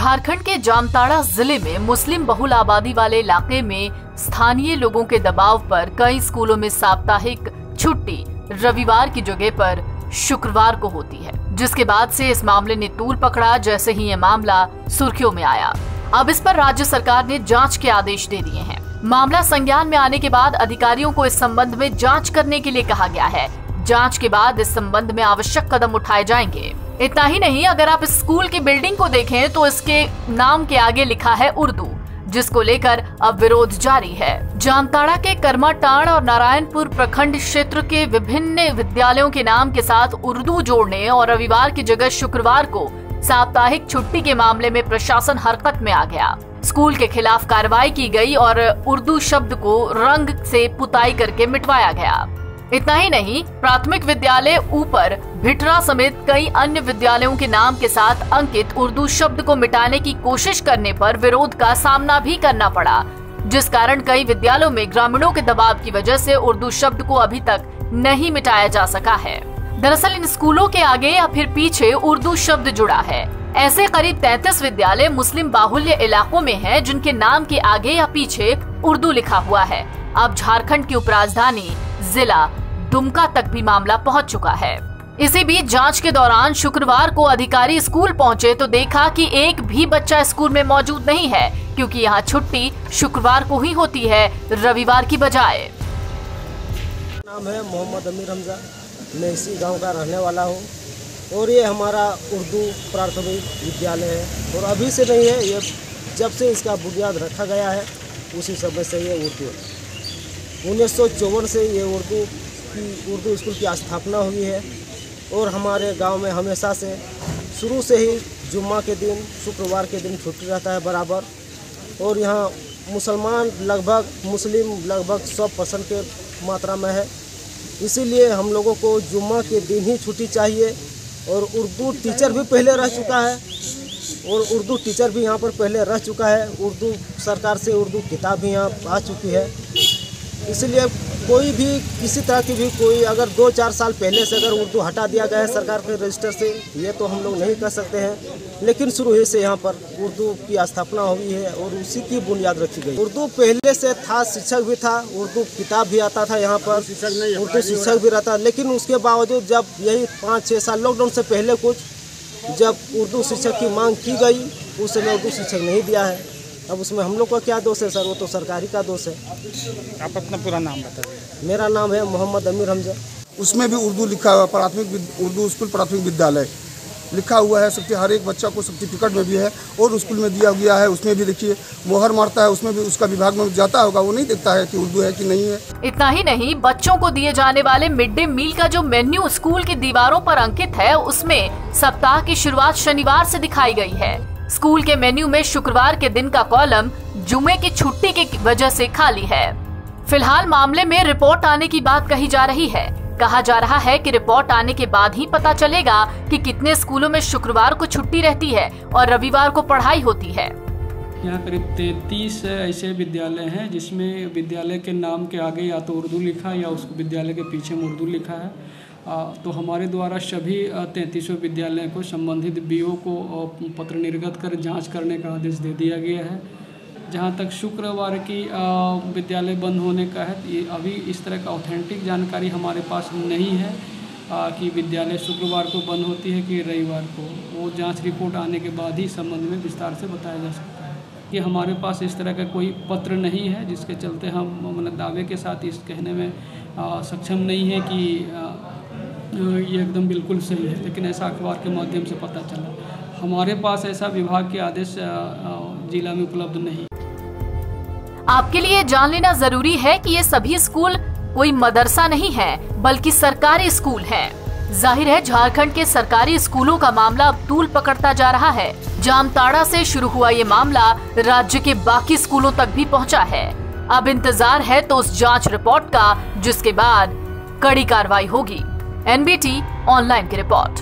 झारखंड के जामताड़ा जिले में मुस्लिम बहुल आबादी वाले इलाके में स्थानीय लोगों के दबाव पर कई स्कूलों में साप्ताहिक छुट्टी रविवार की जगह पर शुक्रवार को होती है, जिसके बाद से इस मामले ने तूल पकड़ा। जैसे ही ये मामला सुर्खियों में आया, अब इस पर राज्य सरकार ने जांच के आदेश दे दिए हैं। मामला संज्ञान में आने के बाद अधिकारियों को इस संबंध में जांच करने के लिए कहा गया है। जांच के बाद इस संबंध में आवश्यक कदम उठाए जाएंगे। इतना ही नहीं, अगर आप इस स्कूल की बिल्डिंग को देखें तो इसके नाम के आगे लिखा है उर्दू, जिसको लेकर अब विरोध जारी है। जामताड़ा के करमाटांड़ और नारायणपुर प्रखंड क्षेत्र के विभिन्न विद्यालयों के नाम के साथ उर्दू जोड़ने और रविवार की जगह शुक्रवार को साप्ताहिक छुट्टी के मामले में प्रशासन हरकत में आ गया। स्कूल के खिलाफ कार्रवाई की गई और उर्दू शब्द को रंग से पुताई करके मिटवाया गया। इतना ही नहीं, प्राथमिक विद्यालय ऊपर भिटरा समेत कई अन्य विद्यालयों के नाम के साथ अंकित उर्दू शब्द को मिटाने की कोशिश करने पर विरोध का सामना भी करना पड़ा, जिस कारण कई विद्यालयों में ग्रामीणों के दबाव की वजह से उर्दू शब्द को अभी तक नहीं मिटाया जा सका है। दरअसल इन स्कूलों के आगे या फिर पीछे उर्दू शब्द जुड़ा है। ऐसे करीब 33 विद्यालय मुस्लिम बाहुल्य इलाकों में हैं, जिनके नाम के आगे या पीछे उर्दू लिखा हुआ है। अब झारखंड की उपराजधानी जिला दुमका तक भी मामला पहुंच चुका है। इसी बीच जांच के दौरान शुक्रवार को अधिकारी स्कूल पहुंचे तो देखा कि एक भी बच्चा स्कूल में मौजूद नहीं है, क्योंकि यहां छुट्टी शुक्रवार को ही होती है, रविवार की बजाय। नाम है मोहम्मद अमीर हमजा, मैं इसी गांव का रहने वाला हूं और ये हमारा उर्दू प्राथमिक विद्यालय है और अभी से नहीं है, ये जब से इसका बुनियाद रखा गया है उसी समय से ये उर्दू है। 1954 से ये उर्दू स्कूल की स्थापना हुई है और हमारे गांव में हमेशा से शुरू से ही जुम्मा के दिन, शुक्रवार के दिन छुट्टी रहता है बराबर। और यहाँ मुस्लिम लगभग 100% के मात्रा में है, इसीलिए हम लोगों को जुम्मा के दिन ही छुट्टी चाहिए। और उर्दू टीचर भी पहले रह चुका है यहाँ पर पहले रह चुका है। उर्दू सरकार से उर्दू किताब भी यहाँ आ चुकी है, इसलिए कोई भी किसी तरह की भी कोई अगर 2-4 साल पहले से अगर उर्दू हटा दिया गया है सरकार के रजिस्टर से, ये तो हम लोग नहीं कर सकते हैं। लेकिन शुरू ही से यहाँ पर उर्दू की स्थापना हुई है और उसी की बुनियाद रखी गई। उर्दू पहले से था, शिक्षक भी था, उर्दू किताब भी आता था यहाँ पर, उर्दू शिक्षक भी रहता। लेकिन उसके बावजूद जब यही 5-6 साल लॉकडाउन से पहले जब उर्दू शिक्षक की मांग की गई, उस समय उर्दू शिक्षक नहीं दिया है। अब उसमें हम लोग का क्या दोष है सर? वो तो सरकारी का दोष है। आप अपना पूरा नाम बता दें। मेरा नाम है मोहम्मद अमीर हमजा। उसमें भी उर्दू लिखा हुआ, उर्दू स्कूल प्राथमिक विद्यालय लिखा हुआ है। सबके हर एक बच्चा को सर्टिफिकेट में भी है और स्कूल में दिया गया है। उसमें भी देखिए मोहर मारता है, उसमें भी उसका विभाग में जाता होगा, वो नहीं देखता है कि उर्दू है कि नहीं है। इतना ही नहीं, बच्चों को दिए जाने वाले मिड डे मील का जो मेन्यू स्कूल की दीवारों पर अंकित है, उसमें सप्ताह की शुरुआत शनिवार से दिखाई गई है। स्कूल के मेन्यू में शुक्रवार के दिन का कॉलम जुमे की छुट्टी की वजह से खाली है। फिलहाल मामले में रिपोर्ट आने की बात कही जा रही है। कहा जा रहा है कि रिपोर्ट आने के बाद ही पता चलेगा कि कितने स्कूलों में शुक्रवार को छुट्टी रहती है और रविवार को पढ़ाई होती है। यहाँ करीब 33 ऐसे विद्यालय हैं जिसमें विद्यालय के नाम के आगे या तो उर्दू लिखा है या उस विद्यालय के पीछे में उर्दू लिखा है। तो हमारे द्वारा सभी 33 विद्यालय को संबंधित बीओ को पत्र निर्गत कर जांच करने का आदेश दे दिया गया है। जहां तक शुक्रवार की विद्यालय बंद होने का है, ये अभी इस तरह का ऑथेंटिक जानकारी हमारे पास नहीं है कि विद्यालय शुक्रवार को बंद होती है कि रविवार को। वो जांच रिपोर्ट आने के बाद ही संबंध में विस्तार से बताया जा सकता है। कि हमारे पास इस तरह का कोई पत्र नहीं है, जिसके चलते हम मतलब दावे के साथ इस कहने में सक्षम नहीं है कि ये एकदम बिल्कुल सही है। लेकिन ऐसा अखबार के माध्यम से पता चला। हमारे पास ऐसा विभाग के आदेश जिला में उपलब्ध नहीं। आपके लिए जान लेना जरूरी है कि ये सभी स्कूल कोई मदरसा नहीं है, बल्कि सरकारी स्कूल हैं। जाहिर है झारखंड के सरकारी स्कूलों का मामला अब तूल पकड़ता जा रहा है। जामताड़ा से शुरू हुआ ये मामला राज्य के बाकी स्कूलों तक भी पहुंचा है। अब इंतजार है तो उस जांच रिपोर्ट का, जिसके बाद कड़ी कार्रवाई होगी। NBT ऑनलाइन की रिपोर्ट।